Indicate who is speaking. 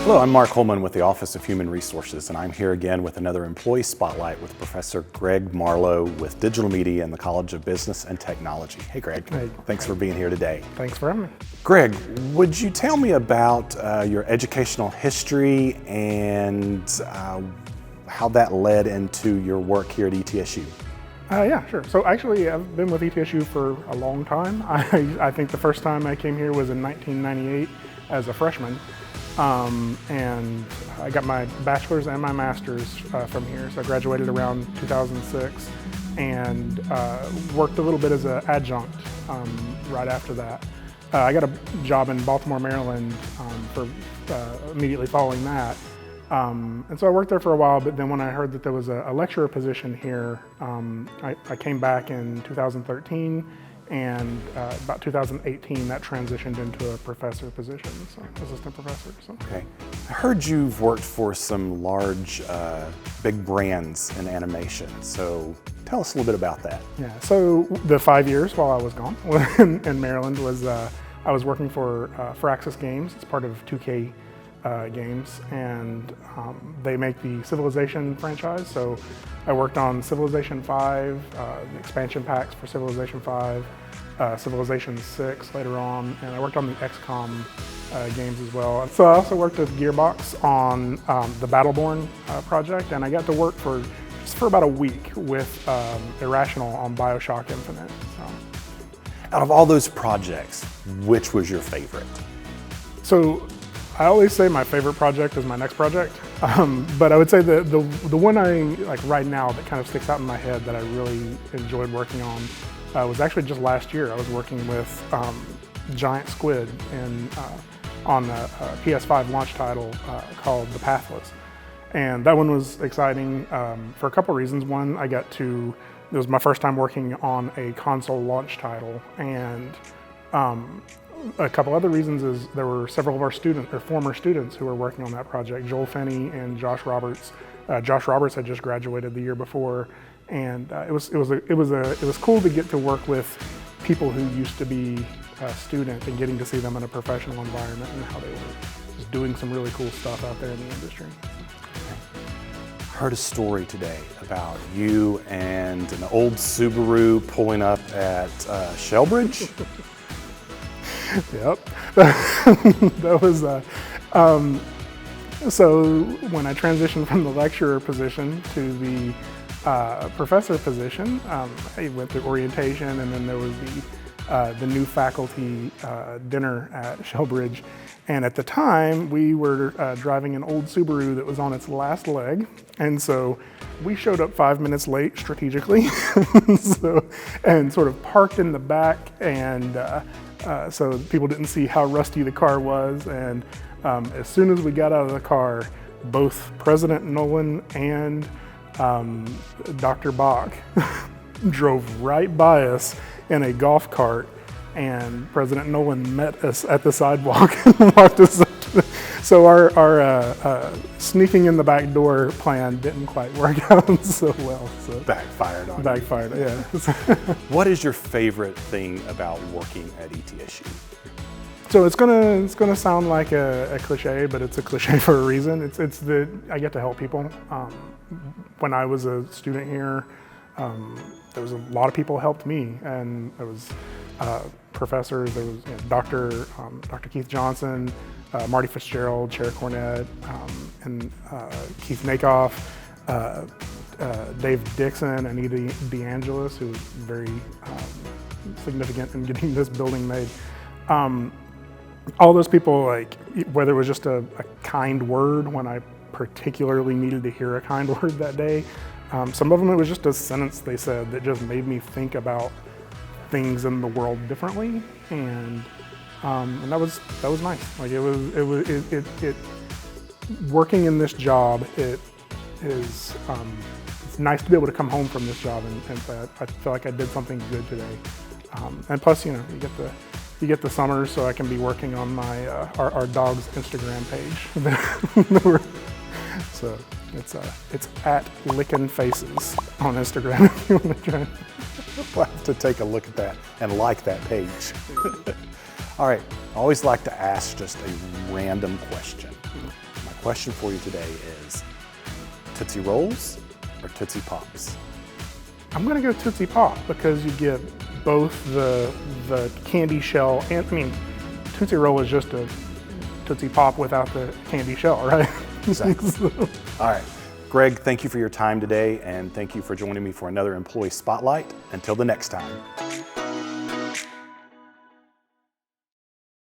Speaker 1: Hello, I'm Mark Holman with the Office of Human Resources, and I'm here again with another Employee Spotlight with Professor Greg Marlow with Digital Media in the College of Business and Technology. Hey, Greg.
Speaker 2: Hey.
Speaker 1: Thanks for being here today.
Speaker 2: Thanks for having me.
Speaker 1: Greg, would you tell me about your educational history and how that led into your work here at ETSU?
Speaker 2: Yeah, sure. So actually, I've been with ETSU for a long time. I think the first time I came here was in 1998 as a freshman. And I got my bachelor's and my master's from here. So I graduated around 2006 and worked a little bit as an adjunct right after that. I got a job in Baltimore, Maryland for immediately following that. And so I worked there for a while, but then when I heard that there was a lecturer position here, I came back in 2013, and about 2018 that transitioned into a professor position, so assistant professor. So.
Speaker 1: Okay. I heard you've worked for some large, big brands in animation, so tell us a little bit about that.
Speaker 2: Yeah, so the 5 years while I was gone in Maryland was, I was working for Firaxis Games. It's part of 2K Games, and they make the Civilization franchise. So I worked on Civilization 5, the expansion packs for Civilization 5, Civilization 6 later on, and I worked on the XCOM games as well. So I also worked with Gearbox on the Battleborn project, and I got to work for about a week with Irrational on BioShock Infinite. So.
Speaker 1: Out of all those projects, which was your favorite?
Speaker 2: So I always say my favorite project is my next project, but I would say the one I like right now that kind of sticks out in my head that I really enjoyed working on was actually just last year. I was working with Giant Squid on a PS5 launch title called The Pathless, and that one was exciting for a couple reasons. One, it was my first time working on a console launch title, and a couple other reasons is there were several of our students or former students who were working on that project, Joel Finney and Josh Roberts. Josh Roberts had just graduated the year before, and it was cool to get to work with people who used to be a student and getting to see them in a professional environment and how they were just doing some really cool stuff out there in the industry.
Speaker 1: I heard a story today about you and an old Subaru pulling up at Shellbridge.
Speaker 2: Yep, that was, so when I transitioned from the lecturer position to the professor position, I went through orientation, and then there was the new faculty dinner at Shellbridge. And at the time, we were driving an old Subaru that was on its last leg. And so we showed up 5 minutes late strategically, and sort of parked in the back, and so people didn't see how rusty the car was. And as soon as we got out of the car, both President Nolan and Dr. Bach drove right by us in a golf cart, and President Nolan met us at the sidewalk and walked us up to so our sneaking in the back door plan didn't quite work out so well. So
Speaker 1: Backfired on you.
Speaker 2: Backfired, yeah.
Speaker 1: What is your favorite thing about working at ETSU?
Speaker 2: So it's gonna sound like a cliche, but it's a cliche for a reason. It's that I get to help people. When I was a student here, there was a lot of people who helped me, and there was professors. There was Dr. Keith Johnson, Marty Fitzgerald, Chair Cornett, and Keith Nakoff, Dave Dixon, and Anita DeAngelis, who was very significant in getting this building made. All those people, like, whether it was just a kind word when I particularly needed to hear a kind word that day, some of them it was just a sentence they said that just made me think about things in the world differently, and that was nice. Like it working in this job, it's nice to be able to come home from this job and say I feel like I did something good today. And plus, you get the summers, so I can be working on my our dog's Instagram page. So it's at Lickin' Faces on Instagram if you want to try.
Speaker 1: We'll have to take a look at that and like that page. All right, I always like to ask just a random question. question for you today is Tootsie Rolls or Tootsie Pops?
Speaker 2: I'm gonna go Tootsie Pop because you get both the candy shell and, Tootsie Roll is just a Tootsie Pop without the candy shell, right?
Speaker 1: Exactly. All right. Greg, thank you for your time today, and thank you for joining me for another Employee Spotlight. Until the next time.